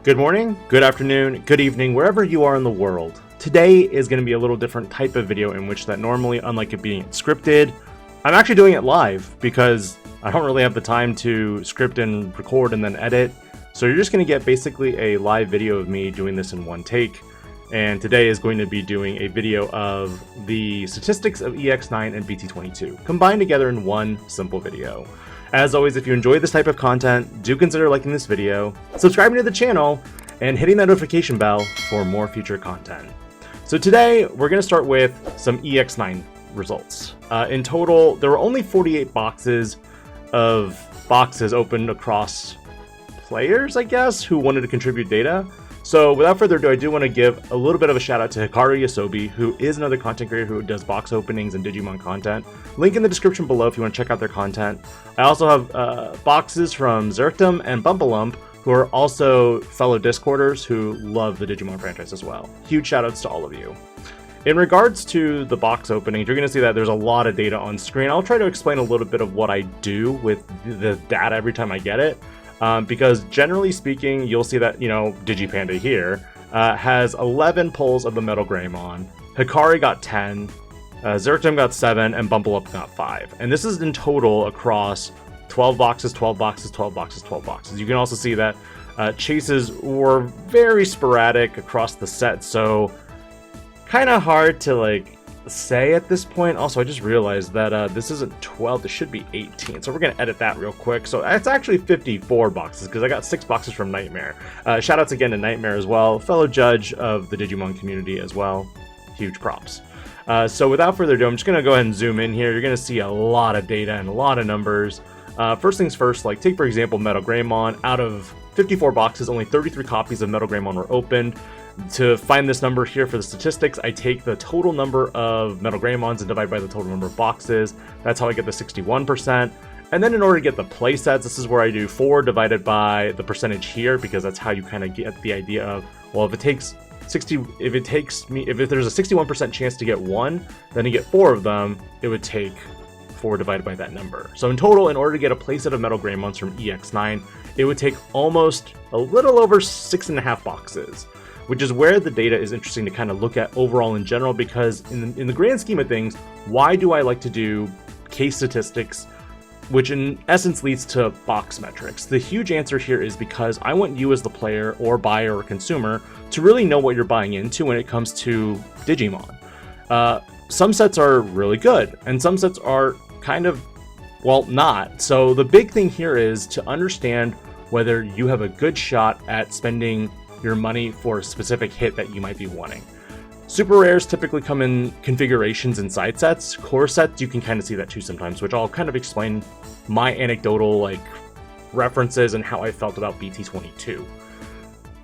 Good morning, good afternoon, good evening, wherever you are in the world. Today is going to be a little different type of video in which that normally, unlike it being scripted, I'm actually doing it live because I don't really have the time to script and record and then edit. So you're just going to get basically a live video of me doing this in one take. And today is going to be doing a video of the statistics of EX9 and BT22 combined together in one simple video. As always, if you enjoy this type of content, do consider liking this video, subscribing to the channel, and hitting that notification bell for more future content. So today, we're going to start with some EX9 results. In total, there were only 48 boxes opened across players, I guess, who wanted to contribute data. So without further ado, I do want to give a little bit of a shout out to Hikaru Yasobi, who is another content creator who does box openings and Digimon content. Link in the description below if you want to check out their content. I also have boxes from Zertum and Bumpalump, who are also fellow Discorders who love the Digimon franchise as well. Huge shout outs to all of you. In regards to the box openings, you're going to see that there's a lot of data on screen. I'll try to explain a little bit of what I do with the data every time I get it. Because generally speaking, you'll see that, DiGI-PANDA here has 11 pulls of the Metal Greymon. Hikari got 10, Zertum got 7, and Bumpalump got 5. And this is in total across 12 boxes, 12 boxes, 12 boxes, 12 boxes. You can also see that chases were very sporadic across the set, so kind of hard to say at this point. Also, I just realized that this isn't 12, this should be 18, so we're gonna edit that real quick. So it's actually 54 boxes because I got 6 boxes from Nightmare. Shout outs again to Nightmare as well, fellow judge of the Digimon community as well. Huge props. So without further ado, I'm just gonna go ahead and zoom in here. You're gonna see a lot of data and a lot of numbers. First things first, take for example Metal Greymon. Out of 54 boxes, only 33 copies of Metal Greymon were opened. To find this number here for the statistics, I take the total number of Metal Greymons and divide by the total number of boxes. That's how I get the 61%. And then in order to get the play sets, this is where I do 4 divided by the percentage here, because that's how you kind of get the idea of, well, if there's a 61% chance to get 1, then to get 4 of them, it would take 4 divided by that number. So in total, in order to get a playset of Metal Greymons from EX9, it would take almost a little over 6.5 boxes, which is where the data is interesting to kind of look at overall in general, because in the grand scheme of things, why do I like to do case statistics, which in essence leads to box metrics? The huge answer here is because I want you as the player or buyer or consumer to really know what you're buying into when it comes to Digimon. Some sets are really good, and some sets are kind of, well, not. So the big thing here is to understand whether you have a good shot at spending your money for a specific hit that you might be wanting. Super rares typically come in configurations inside sets. Core sets, you can kind of see that too sometimes, which I'll kind of explain my anecdotal references and how I felt about BT22.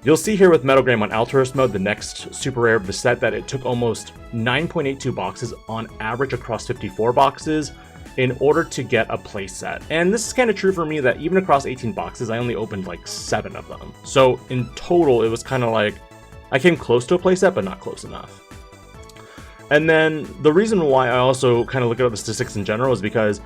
You'll see here with Metal Greymon Alterous Mode, the next super rare of the set, that it took almost 9.82 boxes on average across 54 boxes in order to get a playset. And this is kind of true for me, that even across 18 boxes, I only opened 7 of them. So in total, it was kind of I came close to a playset, but not close enough. And then the reason why I also kind of look at the statistics in general is because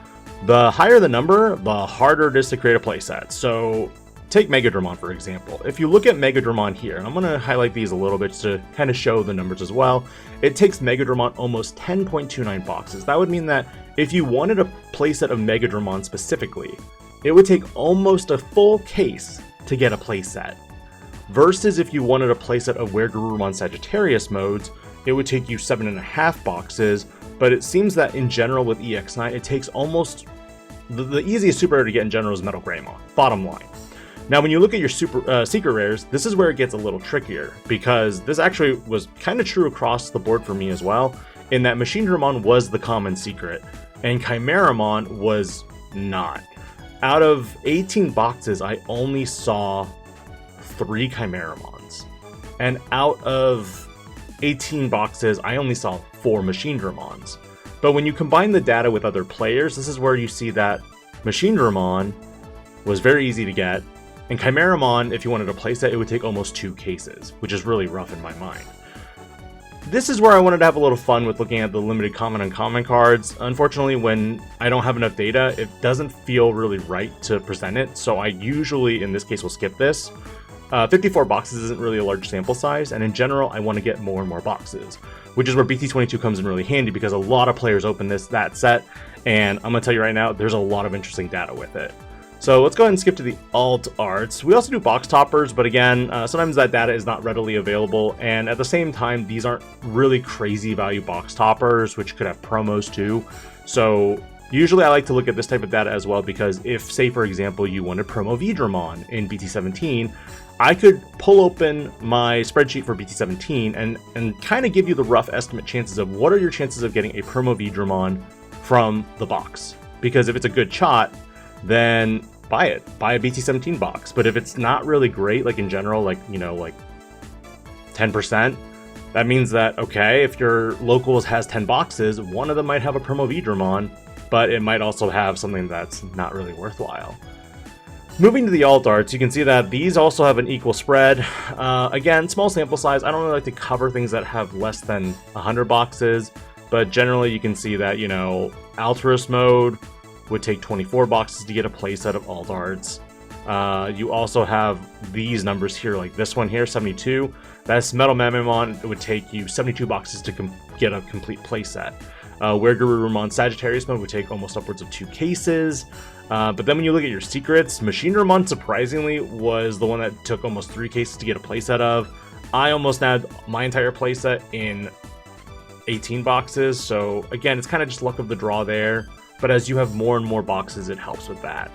the higher the number, the harder it is to create a playset. So take Megadramon, for example. If you look at Megadramon here, and I'm going to highlight these a little bit to kind of show the numbers as well, it takes Megadramon almost 10.29 boxes. That would mean that if you wanted a playset of Megadramon specifically, it would take almost a full case to get a playset. Versus if you wanted a playset of Weregarurumon Sagittarius modes, it would take you 7.5 boxes, but it seems that in general with EX9, it takes almost, the easiest super rare to get in general is Metal Greymon, bottom line. Now, when you look at your secret rares, this is where it gets a little trickier, because this actually was kind of true across the board for me as well, in that Machinedramon was the common secret, and Chimeramon was not. Out of 18 boxes, I only saw 3 Chimeramons, and out of 18 boxes, I only saw 4 Machinedramons. But when you combine the data with other players, this is where you see that Machinedramon was very easy to get, and Chimeramon, if you wanted to playset, it would take almost 2 cases, which is really rough in my mind. This is where I wanted to have a little fun with looking at the limited common and common cards. Unfortunately, when I don't have enough data, it doesn't feel really right to present it, so I usually, in this case, will skip this. 54 boxes isn't really a large sample size, and in general, I want to get more and more boxes, which is where BT22 comes in really handy because a lot of players open that set, and I'm going to tell you right now, there's a lot of interesting data with it. So let's go ahead and skip to the alt arts. We also do box toppers, but again, sometimes that data is not readily available, and at the same time, these aren't really crazy value box toppers, which could have promos too. So usually I like to look at this type of data as well, because if, say for example, you wanted promo Digimon in BT17, I could pull open my spreadsheet for BT17 and kind of give you the rough estimate chances of what are your chances of getting a promo Digimon from the box. Because if it's a good shot, then buy it. Buy a BT17 box. But if it's not really great, like in general, like, you know, like 10%, that means that, okay, if your locals has 10 boxes, one of them might have a promo Digimon, but it might also have something that's not really worthwhile. Moving to the alt arts, you can see that these also have an equal spread. Again, small sample size. I don't really like to cover things that have less than 100 boxes, but generally you can see that, you know, Altruist mode would take 24 boxes to get a playset of alt arts. You also have these numbers here, like this one here, 72. That's Metal Mamamon. It would take you 72 boxes to get a complete playset. Weregarurumon Sagittarius mode would take almost upwards of 2 cases. But then when you look at your secrets, Machinedramon surprisingly was the one that took almost 3 cases to get a playset of. I almost had my entire playset in 18 boxes. So again, it's kind of just luck of the draw there. But as you have more and more boxes, it helps with that.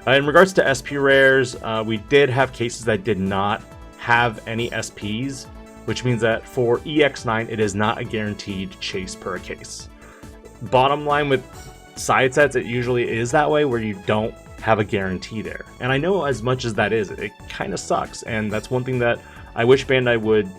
In regards to SP rares, we did have cases that did not have any SPs, which means that for EX9, it is not a guaranteed chase per case. Bottom line with side sets, it usually is that way, where you don't have a guarantee there. And I know as much as that is, it kind of sucks. And that's one thing that I wish Bandai would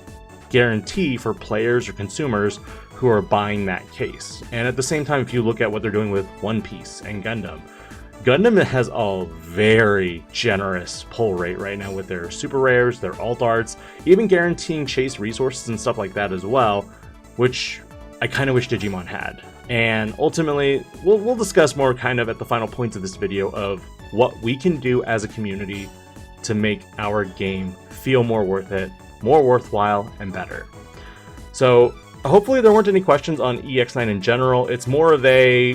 guarantee for players or consumers who are buying that case. And at the same time, if you look at what they're doing with One Piece and Gundam has a very generous pull rate right now with their super rares, their alt arts, even guaranteeing chase resources and stuff like that as well, which I kind of wish Digimon had. And ultimately, we'll discuss more kind of at the final points of this video of what we can do as a community to make our game feel more worth it, more worthwhile, and better. So hopefully there weren't any questions on EX9 in general. It's more of a,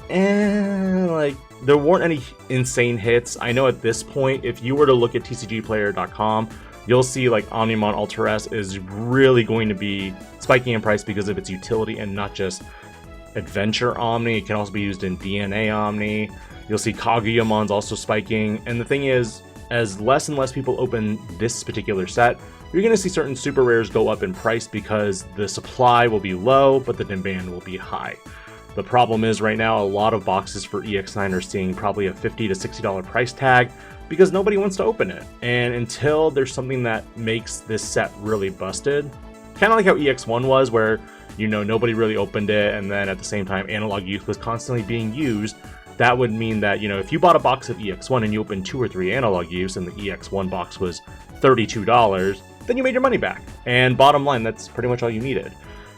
like, there weren't any insane hits. I know at this point, if you were to look at tcgplayer.com, you'll see like Omnimon Ultra S is really going to be spiking in price because of its utility and not just Adventure Omni. It can also be used in DNA Omni. You'll see Kaguyamon's also spiking. And the thing is, as less and less people open this particular set, you're going to see certain super rares go up in price because the supply will be low, but the demand will be high. The problem is right now, a lot of boxes for EX9 are seeing probably a $50 to $60 price tag because nobody wants to open it. And until there's something that makes this set really busted, kind of like how EX1 was, where, you know, nobody really opened it, and then at the same time, Analog Youth was constantly being used. That would mean that, you know, if you bought a box of EX1 and you opened 2 or 3 Analog Youths and the EX1 box was $32, then you made your money back. And bottom line, that's pretty much all you needed.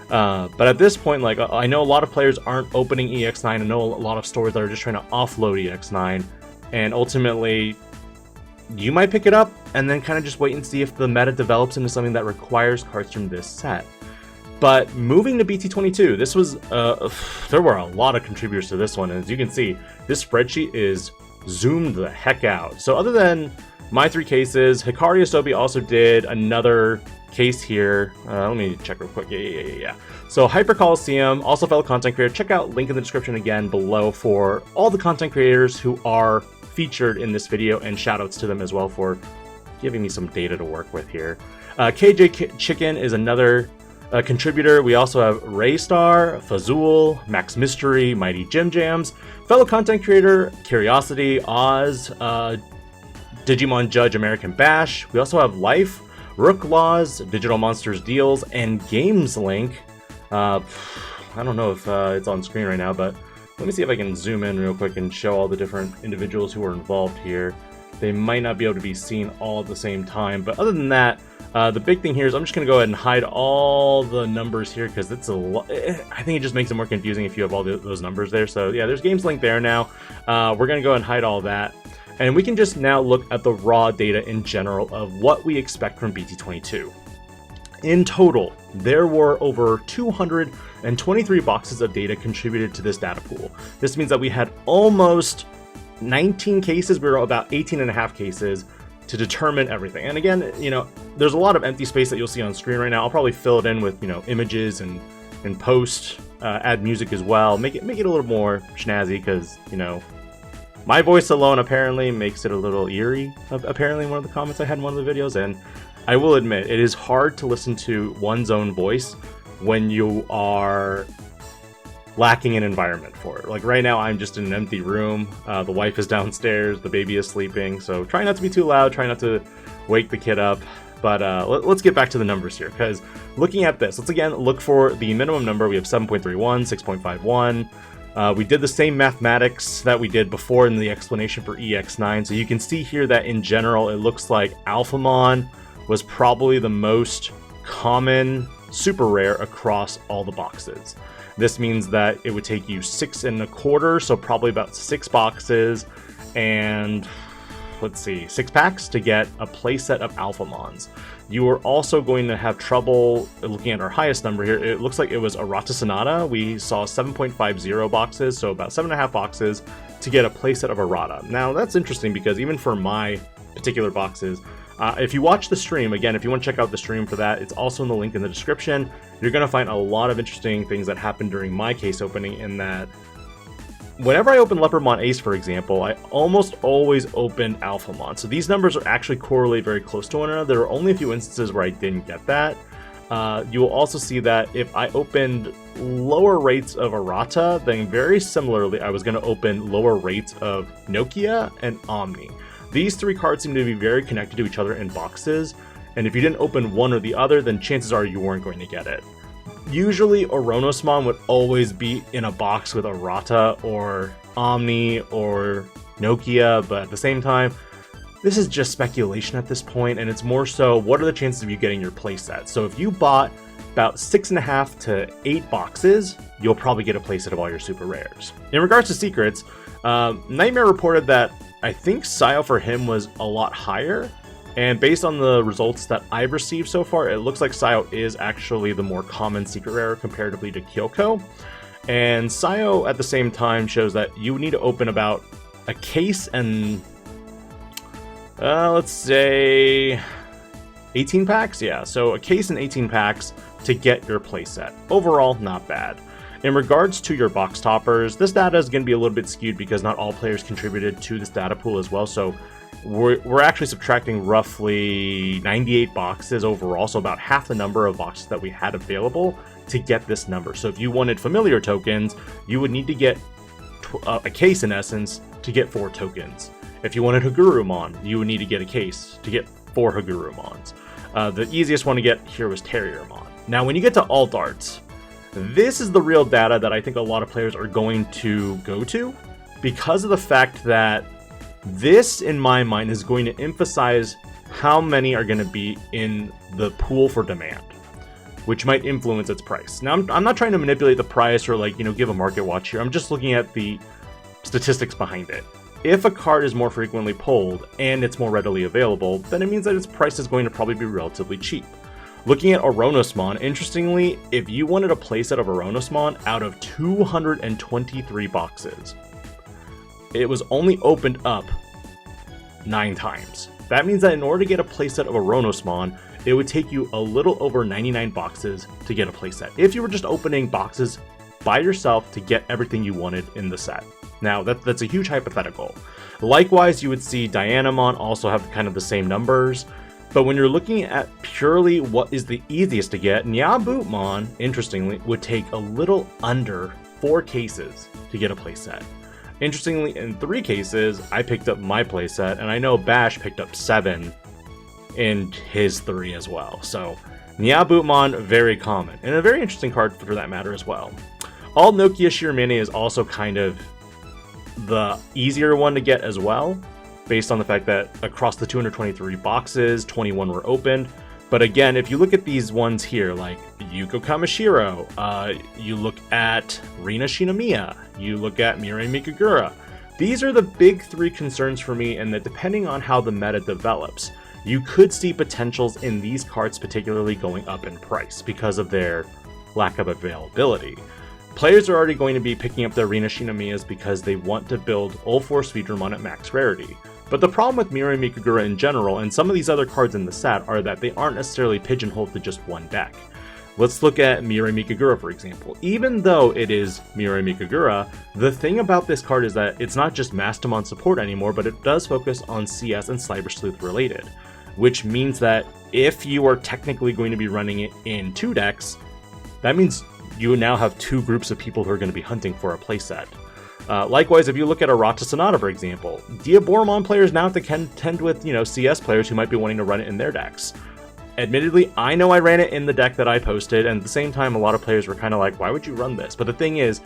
But at this point, like, I know a lot of players aren't opening EX9. I know a lot of stores that are just trying to offload EX9. And ultimately, you might pick it up and then kind of just wait and see if the meta develops into something that requires cards from this set. But moving to BT22, this was, there were a lot of contributors to this one. And as you can see, this spreadsheet is zoomed the heck out. So other than my 3 cases, Hikari Asobi also did another case here. Let me check real quick. Yeah. So Hyper Coliseum, also fellow content creator. Check out link in the description again below for all the content creators who are featured in this video, and shoutouts to them as well for giving me some data to work with here. KJ Chicken is another contributor. We also have Raystar, Fazul, Max Mystery, Mighty Jim Jams, fellow content creator Curiosity, Oz, Digimon Judge American Bash. We also have Life, Rook Laws, Digital Monsters Deals, and Games Link. I don't know if it's on screen right now, but let me see if I can zoom in real quick and show all the different individuals who are involved here. They might not be able to be seen all at the same time, but other than that, the big thing here is I'm just going to go ahead and hide all the numbers here because it's a lot. I think it just makes it more confusing if you have all those numbers there. So yeah, there's Games Link there now. We're going to go ahead and hide all that. And we can just now look at the raw data in general of what we expect from BT22. In total, there were over 223 boxes of data contributed to this data pool. This means that we had almost 19 cases, we were about 18 and a half cases to determine everything. And again, there's a lot of empty space that you'll see on screen right now. I'll probably fill it in with, images and post, add music as well, make it a little more snazzy, because, my voice alone apparently makes it a little eerie, apparently in one of the comments I had in one of the videos, and I will admit, it is hard to listen to one's own voice when you are lacking an environment for it. Like right now, I'm just in an empty room, the wife is downstairs, the baby is sleeping, so try not to be too loud, try not to wake the kid up. But let's get back to the numbers here, because looking at this, let's again look for the minimum number. We have 7.31, 6.51. We did the same mathematics that we did before in the explanation for EX9. So you can see here that in general, it looks like Alphamon was probably the most common super rare across all the boxes. This means that it would take you 6 1/4, so probably about 6 boxes, and let's see, 6 packs to get a playset of Alphamons. You are also going to have trouble looking at our highest number here. It looks like it was Arata Sonata. We saw 7.50 boxes, so about 7.5 boxes to get a playset of Arata. Now that's interesting because even for my particular boxes, if you watch the stream, again, if you want to check out the stream for that, it's also in the link in the description. You're going to find a lot of interesting things that happened during my case opening, in that whenever I open Leopardmon Ace, for example, I almost always open Alphamon. So these numbers are actually correlate very close to one another. There are only a few instances where I didn't get that. You will also see that if I opened lower rates of Arata, then very similarly, I was going to open lower rates of Nokia and Omni. These 3 cards seem to be very connected to each other in boxes, and if you didn't open one or the other, then chances are you weren't going to get it. Usually, Oronosmon would always be in a box with Arata or Omni or Nokia, but at the same time, this is just speculation at this point, and it's more so, what are the chances of you getting your playset? So if you bought about 6.5 to 8 boxes, you'll probably get a playset of all your super rares. In regards to secrets, Nightmare reported that I think Sayo for him was a lot higher, and based on the results that I've received so far, it looks like Sayo is actually the more common secret rare comparatively to Kyoko. And Sayo at the same time shows that you need to open about a case and let's say 18 packs? Yeah, so a case and 18 packs to get your playset. Overall, not bad. In regards to your box toppers, this data is going to be a little bit skewed because not all players contributed to this data pool as well, so we're actually subtracting roughly 98 boxes overall, so about half the number of boxes that we had available to get this number. So if you wanted familiar tokens, you would need to get a case in essence to get 4 tokens. If you wanted Hagurumon, you would need to get a case to get 4 Hagurumons. The easiest one to get here was Terriermon. Now when you get to Alt Arts, this is the real data that I think a lot of players are going to go to, because of the fact that this, in my mind, is going to emphasize how many are going to be in the pool for demand, which might influence its price. Now, I'm not trying to manipulate the price or give a market watch here. I'm just looking at the statistics behind it. If a card is more frequently pulled and it's more readily available, then it means that its price is going to probably be relatively cheap. Looking at Oronosmon, interestingly, if you wanted a playset of Oronosmon out of 223 boxes, it was only opened up 9 times. That means that in order to get a playset of Oronosmon, it would take you a little over 99 boxes to get a playset, if you were just opening boxes by yourself to get everything you wanted in the set. Now, that's a huge hypothetical. Likewise, you would see Dianamon also have kind of the same numbers, but when you're looking at purely what is the easiest to get, Nyabootmon, interestingly, would take a little under 4 cases to get a playset. Interestingly, in 3 cases, I picked up my playset, and I know Bash picked up 7 in his 3 as well. So, Nyabootmon, very common, and a very interesting card for that matter as well. All Nokia Shiromane is also kind of the easier one to get as well, based on the fact that across the 223 boxes, 21 were opened. But again, if you look at these ones here, like Yuko Kamishiro, you look at Rina Shinomiya, you look at Mirai Mikagura, These are the big three concerns for me, and that depending on how the meta develops, you could see potentials in these cards particularly going up in price because of their lack of availability. Players are already going to be picking up the Arena Shinamiyas because they want to build all 4 Speedramon at max rarity. But the problem with Mirai Mikagura in general, and some of these other cards in the set, are that they aren't necessarily pigeonholed to just one deck. Let's look at Mirai Mikagura, for example. Even though it is Mirai Mikagura, the thing about this card is that it's not just Mastamon support anymore, but it does focus on CS and Cyber Sleuth related, which means that if you are technically going to be running it in 2 decks, that means you now have 2 groups of people who are going to be hunting for a playset. Likewise, if you look at Arata Sonata, for example, Diaboromon players now have to contend with, CS players who might be wanting to run it in their decks. Admittedly, I know I ran it in the deck that I posted, and at the same time, a lot of players were kind of like, why would you run this? But the thing is,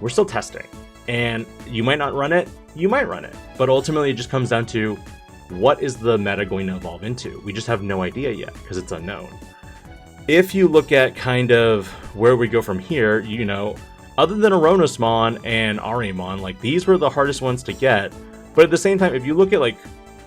we're still testing, and you might not run it, you might run it. But ultimately, it just comes down to, what is the meta going to evolve into? We just have no idea yet, because it's unknown. If you look at kind of where we go from here, other than Aronosmon and Arimon, like, these were the hardest ones to get. But at the same time, if you look at, like,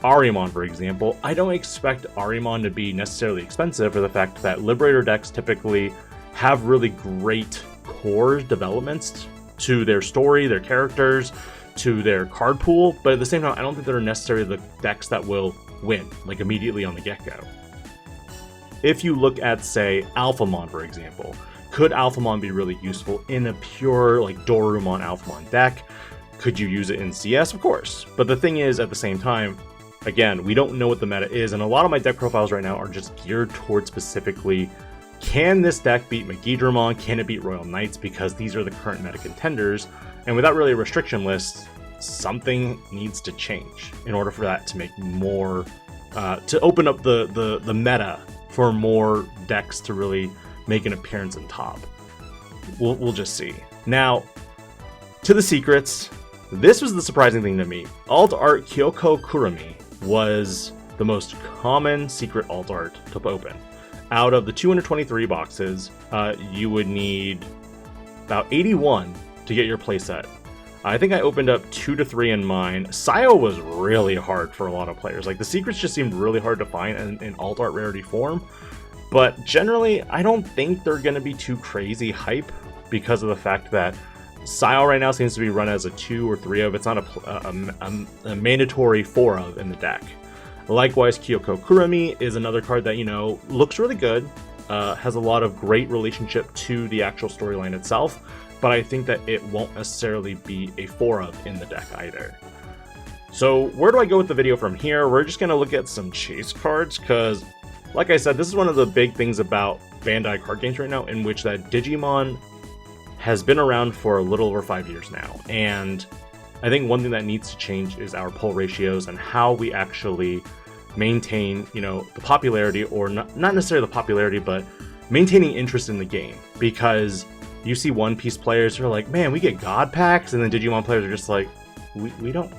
Arimon, for example, I don't expect Arimon to be necessarily expensive for the fact that Liberator decks typically have really great core developments to their story, their characters, to their card pool, but at the same time, I don't think they're necessarily the decks that will win, like, immediately on the get-go. If you look at, say, Alphamon, for example, could Alphamon be really useful in a pure, like, Dorumon Alphamon deck? Could you use it in CS? Of course. But the thing is, at the same time, again, we don't know what the meta is, and a lot of my deck profiles right now are just geared towards specifically, can this deck beat Megidramon? Can it beat Royal Knights? Because these are the current meta contenders, and without really a restriction list, something needs to change in order for that to make more, to open up the meta for more decks to really make an appearance in top. We'll just see. Now, to the secrets, this was the surprising thing to me. Alt Art Kyoko Kurami was the most common secret alt art to open. Out of the 223 boxes, you would need about 81 to get your playset. I think I opened up 2 to 3 in mine. Sayo was really hard for a lot of players. Like, the secrets just seemed really hard to find in alt art rarity form. But generally, I don't think they're going to be too crazy hype because of the fact that Sayo right now seems to be run as a 2 or 3 of. It's not a mandatory 4 of in the deck. Likewise, Kyoko Kurami is another card that, looks really good, has a lot of great relationship to the actual storyline itself, but I think that it won't necessarily be a 4 of in the deck either. So where do I go with the video from here? We're just going to look at some chase cards, because, like I said, this is one of the big things about Bandai card games right now, in which that Digimon has been around for a little over 5 years now, and I think one thing that needs to change is our pull ratios and how we actually maintain, the popularity, or not necessarily the popularity, but maintaining interest in the game. Because you see One Piece players who are like, man, we get God packs, and then Digimon players are just like, we don't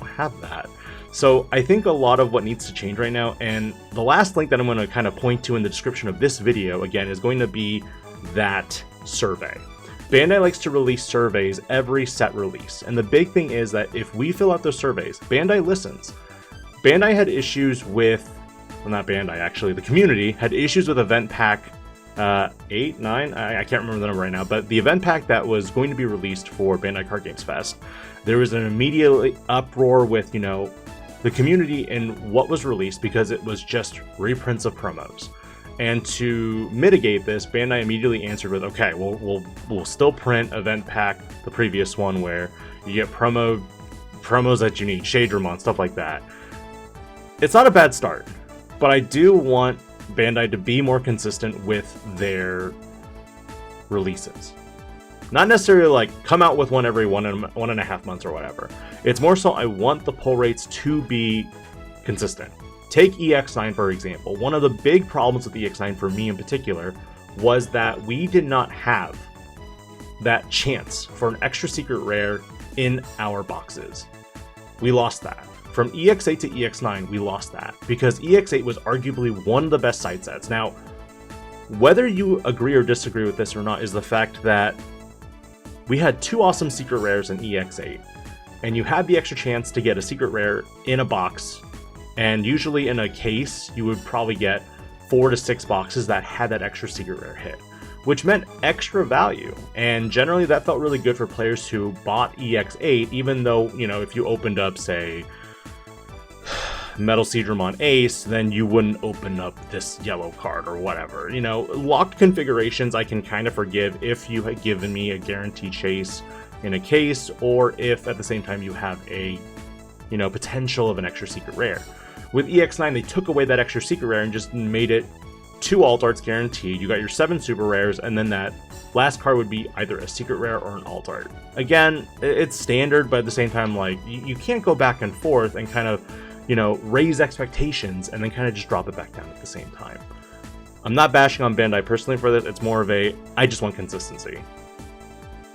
have that. So I think a lot of what needs to change right now, and the last link that I'm going to kind of point to in the description of this video, again, is going to be that survey. Bandai likes to release surveys every set release, and the big thing is that if we fill out those surveys, Bandai listens. Bandai had issues with, well, not Bandai actually, the community had issues with event pack 8, 9, I can't remember the number right now, but the event pack that was going to be released for Bandai Card Games Fest, there was an immediate uproar with, the community in what was released because it was just reprints of promos. And to mitigate this, Bandai immediately answered with, okay, we'll still print event pack, the previous one, where you get promos that you need, Shadramon, stuff like that. It's not a bad start, but I do want Bandai to be more consistent with their releases. Not necessarily like come out with one every 1.5 months or whatever. It's more so I want the pull rates to be consistent. Take EX9, for example. One of the big problems with EX9 for me in particular was that we did not have that chance for an extra secret rare in our boxes. We lost that. From EX8 to EX9, we lost that because EX8 was arguably one of the best side sets. Now, whether you agree or disagree with this or not is the fact that we had 2 awesome secret rares in EX8. and you had the extra chance to get a secret rare in a box, and usually in a case, you would probably get 4 to 6 boxes that had that extra secret rare hit, which meant extra value. And generally that felt really good for players who bought EX8, even though, you know, if you opened up, say, Metal Seedramon Ace, then you wouldn't open up this yellow card or whatever. You know, locked configurations I can kind of forgive if you had given me a guaranteed chase in a case, or if at the same time you have a, you know, potential of an extra secret rare. With EX9, they took away that extra secret rare and just made it 2 alt arts guaranteed. You got your 7 super rares, and then that last card would be either a secret rare or an alt art. Again, it's standard, but at the same time, like, you can't go back and forth and kind of, you know, raise expectations and then kind of just drop it back down at the same time. I'm not bashing on Bandai personally for this. It's more of a, I just want consistency,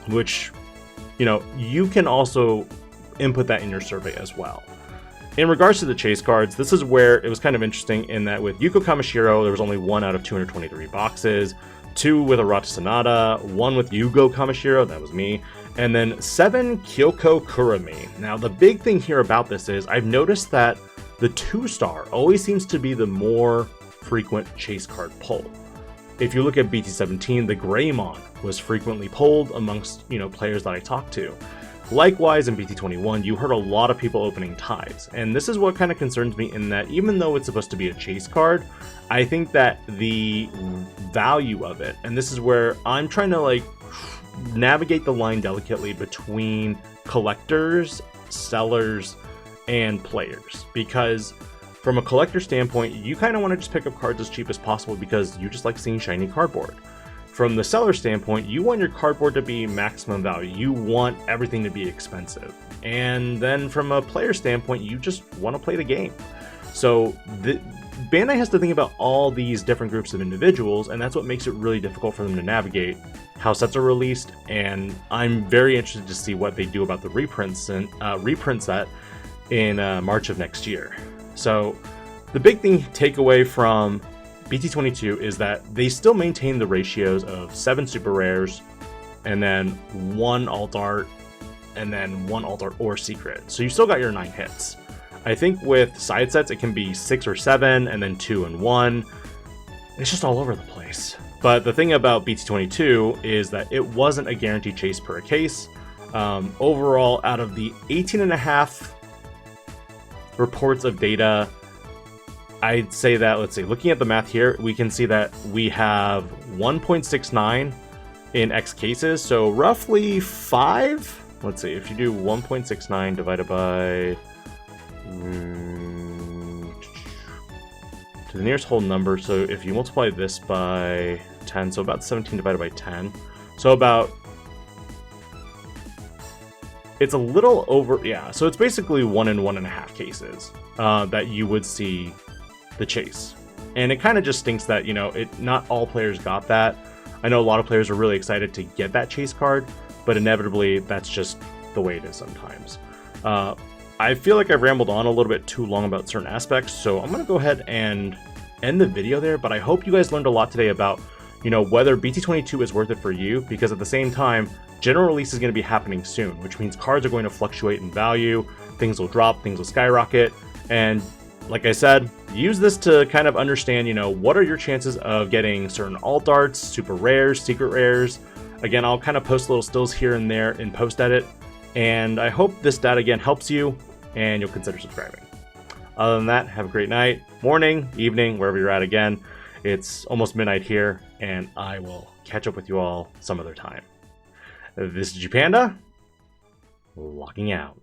which, you know, you can also input that in your survey as well. In regards to the chase cards, this is where it was kind of interesting in that with Yuko Kamishiro, there was only 1 out of 223 boxes, 2 with Arata Sonata, 1 with Yugo Kamishiro, that was me, and then 7 Kyoko Kurami. Now, the big thing here about this is I've noticed that the 2-star always seems to be the more frequent chase card pull. If you look at BT17, the Greymon was frequently pulled amongst, you know, players that I talked to. Likewise, in BT21, you heard a lot of people opening ties, and this is what kind of concerns me in that even though it's supposed to be a chase card, I think that the value of it, and this is where I'm trying to like navigate the line delicately between collectors, sellers, and players, because from a collector standpoint, you kind of want to just pick up cards as cheap as possible because you just like seeing shiny cardboard. From the seller standpoint, you want your cardboard to be maximum value. You want everything to be expensive. And then from a player standpoint, you just want to play the game. So Bandai has to think about all these different groups of individuals, and that's what makes it really difficult for them to navigate how sets are released. And I'm very interested to see what they do about the reprint set in March of next year. So the big thing takeaway from BT22 is that they still maintain the ratios of 7 super rares and then 1 alt art and then 1 alt art or secret. So you still got your 9 hits. I think with side sets it can be 6 or 7 and then 2 and 1. It's just all over the place. But the thing about BT22 is that it wasn't a guaranteed chase per case. Overall, out of the 18.5 reports of data, I'd say that, let's see, looking at the math here, we can see that we have 1.69 in X cases, so roughly 5. Let's see, if you do 1.69 divided by to the nearest whole number, so if you multiply this by 10, so about 17 divided by 10, so about, it's a little over, yeah, so it's basically 1 in 1.5 cases that you would see the chase. And it kind of just stinks that, you know, not all players got that. I know a lot of players are really excited to get that chase card, but inevitably that's just the way it is sometimes. I feel like I've rambled on a little bit too long about certain aspects, so I'm going to go ahead and end the video there, but I hope you guys learned a lot today about, you know, whether BT22 is worth it for you, because at the same time, general release is going to be happening soon, which means cards are going to fluctuate in value, things will drop, things will skyrocket, and like I said, use this to kind of understand, you know, what are your chances of getting certain alt arts, super rares, secret rares. Again, I'll kind of post little stills here and there in post edit, and I hope this data again helps you and you'll consider subscribing. Other than that, have a great night, morning, evening, wherever you're at. Again, it's almost midnight here, and I will catch up with you all some other time. This is DigiPanda, logging out.